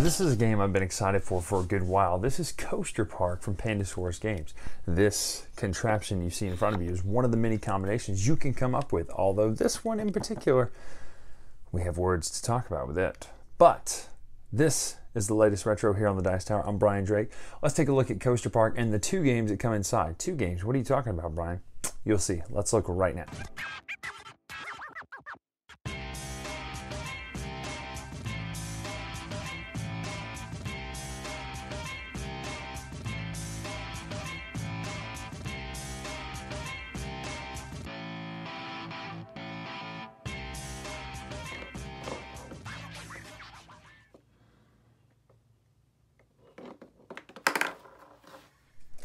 This is a game I've been excited for a good while. This is Coaster Park from Pandasaurus Games. This contraption you see in front of you is one of the many combinations you can come up with, although this one in particular, we have words to talk about with it. But this is the latest retro here on the Dice Tower. I'm Brian Drake. Let's take a look at Coaster Park and the two games that come inside. Two games? What are you talking about, Brian? You'll see. Let's look right now.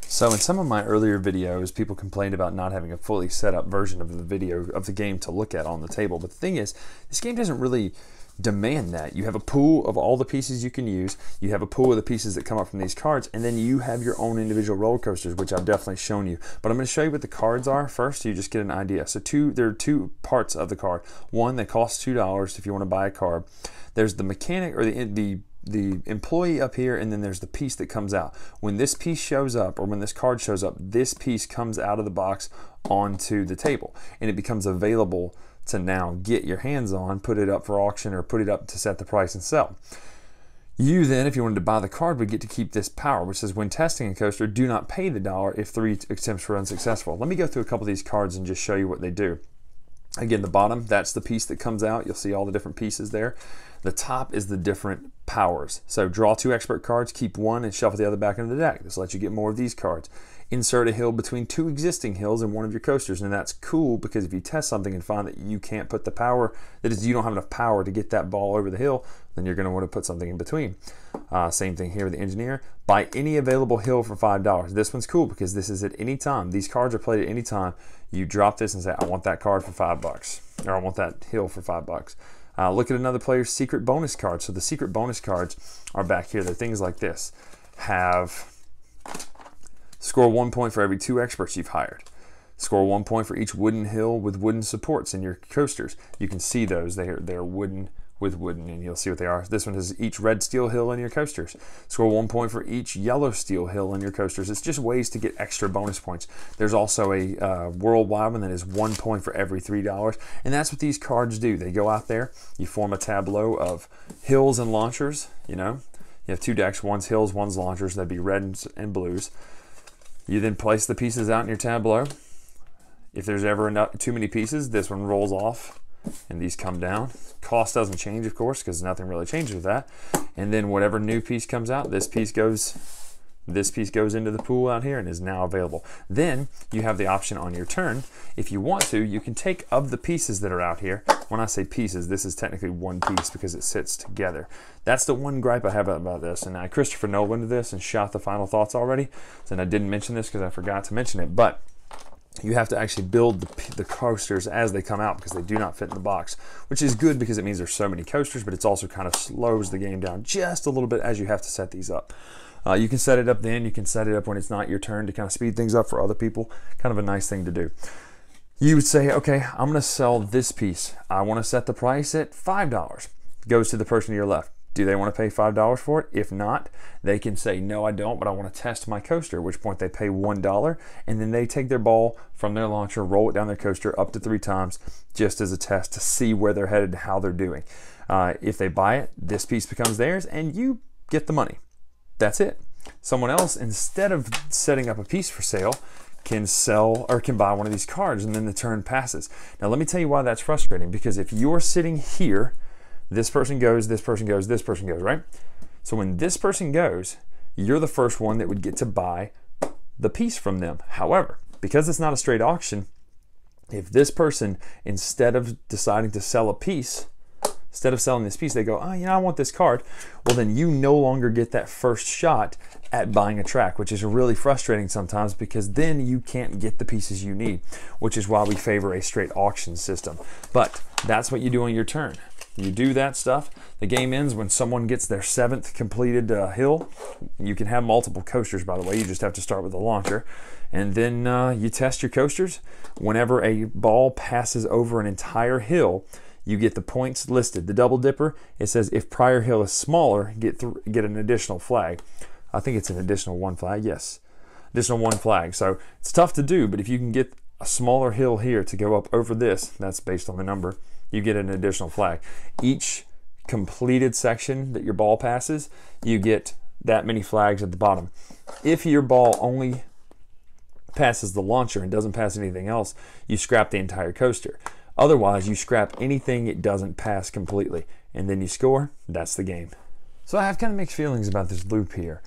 So in some of my earlier videos, people complained about not having a fully set up version of the video of the game to look at on the table. But the thing is, this game doesn't really demand that. You have a pool of all the pieces you can use, you have a pool of the pieces that come up from these cards, and then you have your own individual roller coasters, which I've definitely shown you. But I'm going to show you what the cards are first so you just get an idea. So there are two parts of the card. One that costs $2 if you want to buy a card. There's the mechanic or the employee up here, and then there's the piece that comes out. When this piece shows up, or when this card shows up, this piece comes out of the box onto the table, and it becomes available to now get your hands on, put it up for auction, or put it up to set the price and sell. You then, if you wanted to buy the card, would get to keep this power, which says when testing a coaster, do not pay the $1 if 3 attempts were unsuccessful. Let me go through a couple of these cards and just show you what they do. Again, the bottom, that's the piece that comes out. You'll see all the different pieces there. The top is the different powers. So draw 2 expert cards, keep 1, and shuffle the other back into the deck. This lets you get more of these cards. Insert a hill between 2 existing hills in one of your coasters, and that's cool because if you test something and find that you can't put the power, that is, you don't have enough power to get that ball over the hill, then you're going to want to put something in between. Same thing here with the engineer. Buy any available hill for $5. This one's cool because this is at any time. These cards are played at any time. You drop this and say, I want that card for $5, or I want that hill for $5. Look at another player's secret bonus card. So the secret bonus cards are back here. They're things like this. Score 1 point for every 2 experts you've hired. Score 1 point for each wooden hill with wooden supports in your coasters. You can see those. They're wooden with wooden, and you'll see what they are. This one has each red steel hill in your coasters. Score 1 point for each yellow steel hill in your coasters. It's just ways to get extra bonus points. There's also a worldwide one that is 1 point for every $3, and that's what these cards do. They go out there, you form a tableau of hills and launchers. You know, you have 2 decks, one's hills, one's launchers. That'd be red and blues. You then place the pieces out in your tableau. If there's ever too many pieces, this one rolls off and these come down. Cost doesn't change, of course, because nothing really changes with that. And then whatever new piece comes out, this piece goes into the pool out here and is now available. Then you have the option on your turn. If you want to, you can take of the pieces that are out here. When I say pieces, this is technically one piece because it sits together. That's the one gripe I have about this. And Christopher Nolan did this and shot the final thoughts already. And I didn't mention this because I forgot to mention it. But you have to actually build the coasters as they come out because they do not fit in the box, which is good because it means there's so many coasters, but it's also kind of slows the game down just a little bit as you have to set these up. You can set it up then, you can set it up when it's not your turn to kind of speed things up for other people. Kind of a nice thing to do. You would say, okay, I'm going to sell this piece. I want to set the price at $5. Goes to the person to your left. Do they want to pay $5 for it? If not, they can say, no, I don't, but I want to test my coaster, at which point they pay $1, and then they take their ball from their launcher, roll it down their coaster up to 3 times, just as a test to see where they're headed and how they're doing. If they buy it, this piece becomes theirs, and you get the money. That's it. Someone else, instead of setting up a piece for sale, can sell or can buy one of these cards, and then the turn passes. Now, let me tell you why that's frustrating, because if you're sitting here, this person goes, this person goes, this person goes, right? So when this person goes, you're the first one that would get to buy the piece from them. However, because it's not a straight auction, if this person, instead of deciding to sell a piece, instead of selling this piece, they go, oh, you know, I want this card. Well, then you no longer get that first shot at buying a track, which is really frustrating sometimes because then you can't get the pieces you need, which is why we favor a straight auction system. But that's what you do on your turn. You do that stuff. The game ends when someone gets their 7th completed hill. You can have multiple coasters, by the way. You just have to start with a launcher. And then you test your coasters. Whenever a ball passes over an entire hill, you get the points listed. The double dipper, it says if prior hill is smaller, get an additional flag. I think it's an additional 1 flag, yes. Additional 1 flag. So it's tough to do, but if you can get a smaller hill here to go up over this, that's based on the number, you get an additional flag. Each completed section that your ball passes, you get that many flags at the bottom. If your ball only passes the launcher and doesn't pass anything else, you scrap the entire coaster. Otherwise, you scrap anything it doesn't pass completely, and then you score. That's the game. So I have kind of mixed feelings about this loop here.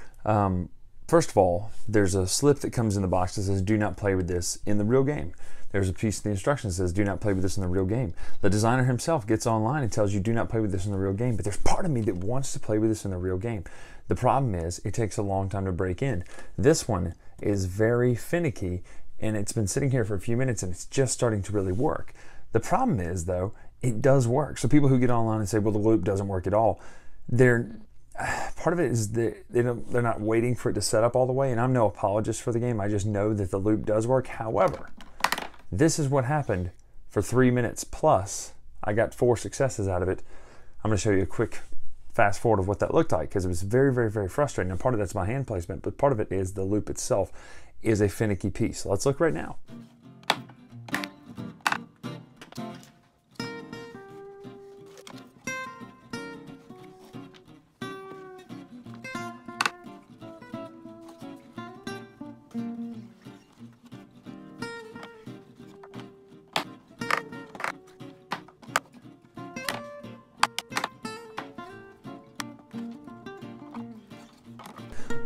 First of all, there's a slip that comes in the box that says do not play with this in the real game. There's a piece of the instructions that says do not play with this in the real game. The designer himself gets online and tells you do not play with this in the real game, but there's part of me that wants to play with this in the real game. The problem is it takes a long time to break in. This one is very finicky, and it's been sitting here for a few minutes and it's just starting to really work. The problem is, though, it does work. So people who get online and say, well, the loop doesn't work at all, part of it is that they're not waiting for it to set up all the way, and I'm no apologist for the game. I just know that the loop does work. However, this is what happened for 3 minutes plus. I got 4 successes out of it. I'm going to show you a quick fast forward of what that looked like, because it was very, very, very frustrating. And part of that's my hand placement, but part of it is the loop itself is a finicky piece. Let's look right now.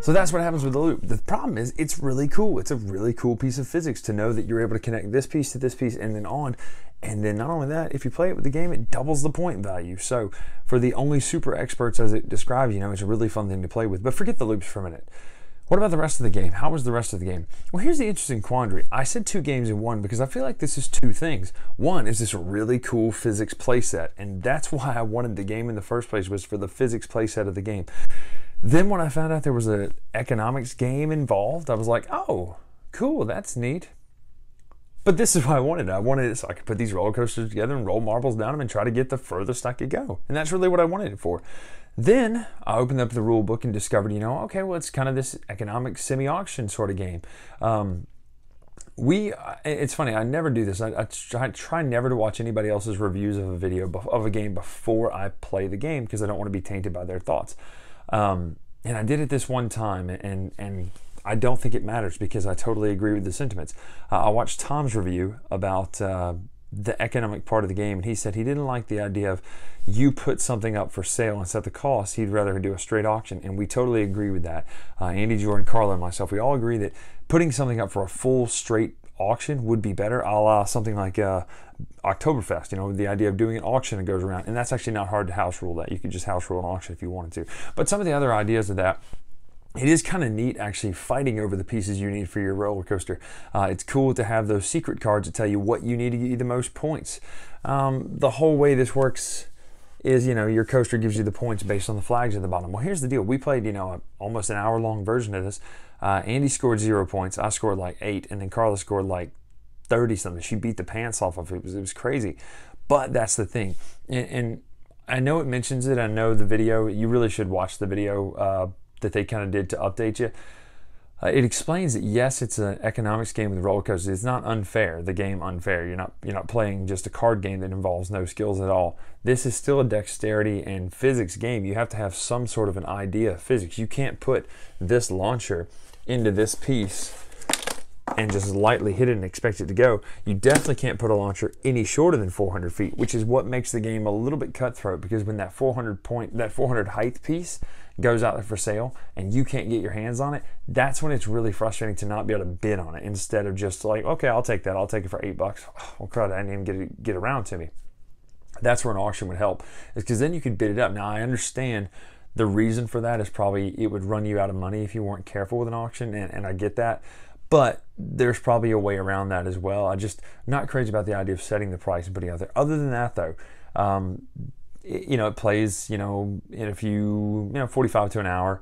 So that's what happens with the loop. The problem is it's really cool. It's a really cool piece of physics to know that you're able to connect this piece to this piece and then on. And then not only that, if you play it with the game, it doubles the point value. So for the only super experts, as it describes, it's a really fun thing to play with. But forget the loops for a minute. What about the rest of the game? How was the rest of the game? Well, here's the interesting quandary. I said 2 games in one because I feel like this is 2 things. One is this really cool physics playset, and that's why I wanted the game in the first place, was for the physics playset of the game. Then when I found out there was an economics game involved, I was like, oh, cool, that's neat. But this is what I wanted. I wanted it so I could put these roller coasters together and roll marbles down them and try to get the furthest I could go. And that's really what I wanted it for. Then I opened up the rule book and discovered, okay, well, it's kind of this economic semi-auction sort of game. It's funny, I never do this. I try never to watch anybody else's reviews of a video of a game before I play the game, because I don't want to be tainted by their thoughts. And I did it this one time, and I don't think it matters because I totally agree with the sentiments. I watched Tom's review about the economic part of the game, and he said he didn't like the idea of you put something up for sale and set the cost. He'd rather do a straight auction, and we totally agree with that. Andy, Jordan, Carla, and myself, we all agree that putting something up for a full straight auction would be better, a la something like Oktoberfest, the idea of doing an auction that goes around, and that's actually not hard to house rule that. You could just house rule an auction if you wanted to. But some of the other ideas of that, it is kind of neat actually fighting over the pieces you need for your roller coaster. It's cool to have those secret cards that tell you what you need to get you the most points. The whole way this works is, your coaster gives you the points based on the flags at the bottom. Well, here's the deal. We played, almost an hour-long version of this. Andy scored 0 points. I scored like 8, and then Carla scored like 30-something. She beat the pants off of it. It was crazy. But that's the thing. And I know it mentions it. I know the video. You really should watch the video that they kind of did to update you. It explains that yes, it's an economics game with roller coasters. It's not unfair, the game unfair. You're not playing just a card game that involves no skills at all. This is still a dexterity and physics game. You have to have some sort of an idea of physics. You can't put this launcher into this piece and just lightly hit it and expect it to go. You definitely can't put a launcher any shorter than 400 feet, which is what makes the game a little bit cutthroat, because when that 400 height piece goes out there for sale and you can't get your hands on it, that's when it's really frustrating to not be able to bid on it, instead of just like, okay, I'll take that. I'll take it for $8. Well, crud, I didn't even get around to me. That's where an auction would help, is because then you could bid it up. Now, I understand the reason for that is probably it would run you out of money if you weren't careful with an auction, and I get that. But there's probably a way around that as well. I'm just not crazy about the idea of setting the price and putting it out there. Other than that, though, it plays, in a few, 45 to an hour.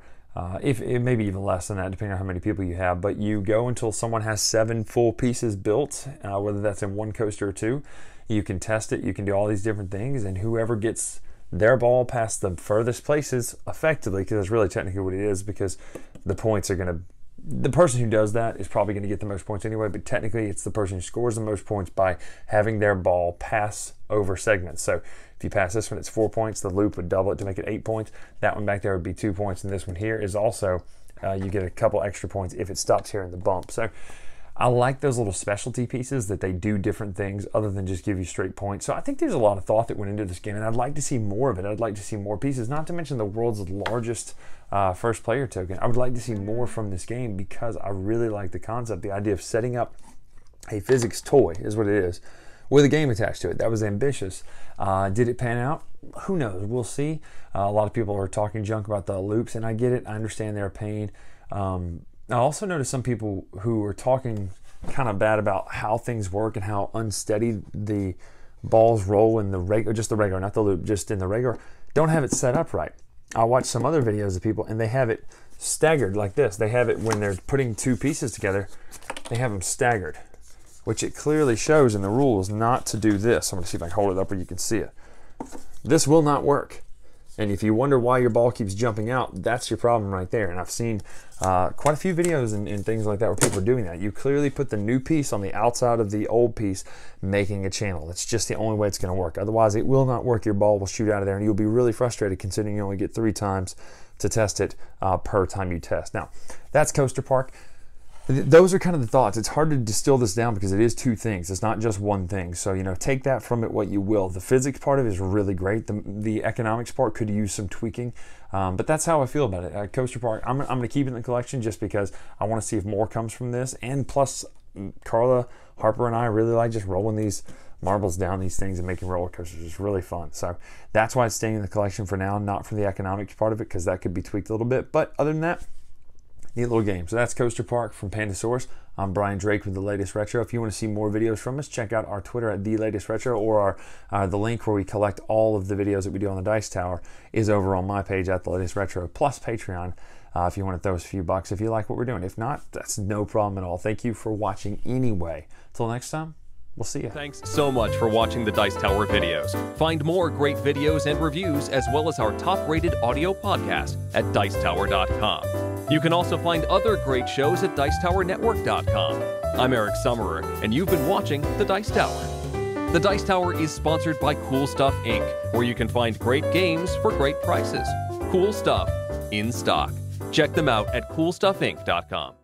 If it maybe even less than that, depending on how many people you have. But you go until someone has 7 full pieces built, whether that's in one coaster or 2. You can test it, you can do all these different things, and whoever gets their ball past the furthest places effectively, because that's really technically what it is, because the points are going to, the person who does that is probably going to get the most points anyway, but technically it's the person who scores the most points by having their ball pass over segments. So if you pass this one, it's 4 points. The loop would double it to make it 8 points. That one back there would be 2 points, and this one here is also, you get a couple extra points if it stops here in the bump. So I like those little specialty pieces that they do different things other than just give you straight points. So I think there's a lot of thought that went into this game, and I'd like to see more of it. I'd like to see more pieces, not to mention the world's largest first player token. I would like to see more from this game because I really like the concept, the idea of setting up a physics toy is what it is, with a game attached to it. That was ambitious. Did it pan out? Who knows? We'll see. A lot of people are talking junk about the loops, and I get it. I understand their pain. I also noticed some people who are talking kind of bad about how things work and how unsteady the balls roll in the regular, just the regular, not the loop, just in the regular, don't have it set up right. I watched some other videos of people and they have it staggered like this. They have it when they're putting two pieces together, they have them staggered, which it clearly shows in the rules not to do this. I'm going to see if I can hold it up where you can see it. This will not work. And if you wonder why your ball keeps jumping out, that's your problem right there. And I've seen quite a few videos and things like that where people are doing that. You clearly put the new piece on the outside of the old piece, making a channel. That's just the only way it's going to work. Otherwise, it will not work. Your ball will shoot out of there, and you'll be really frustrated considering you only get 3 times to test it per time you test. Now, that's Coaster Park. Those are kind of the thoughts. It's hard to distill this down because it is 2 things. It's not just one thing. So, you know, take that from it what you will. The physics part of it is really great. The economics part could use some tweaking. But that's how I feel about it. Coaster Park, I'm going to keep it in the collection just because I want to see if more comes from this. And plus, Carla, Harper, and I really like just rolling these marbles down these things and making roller coasters. It's really fun. So that's why it's staying in the collection for now, not for the economics part of it, because that could be tweaked a little bit. But other than that, neat little game. So that's Coaster Park from Pandasaurus. I'm Brian Drake with The Latest Retro. If you want to see more videos from us, check out our Twitter at The Latest Retro, or the link where we collect all of the videos that we do on the Dice Tower is over on my page at The Latest Retro, plus Patreon if you want to throw us a few bucks if you like what we're doing. If not, that's no problem at all. Thank you for watching anyway. Till next time, we'll see you. Thanks so much for watching the Dice Tower videos. Find more great videos and reviews, as well as our top-rated audio podcast at Dicetower.com. You can also find other great shows at Dicetowernetwork.com. I'm Eric Summerer, and you've been watching The Dice Tower. The Dice Tower is sponsored by Cool Stuff Inc., where you can find great games for great prices. Cool stuff in stock. Check them out at CoolStuffInc.com.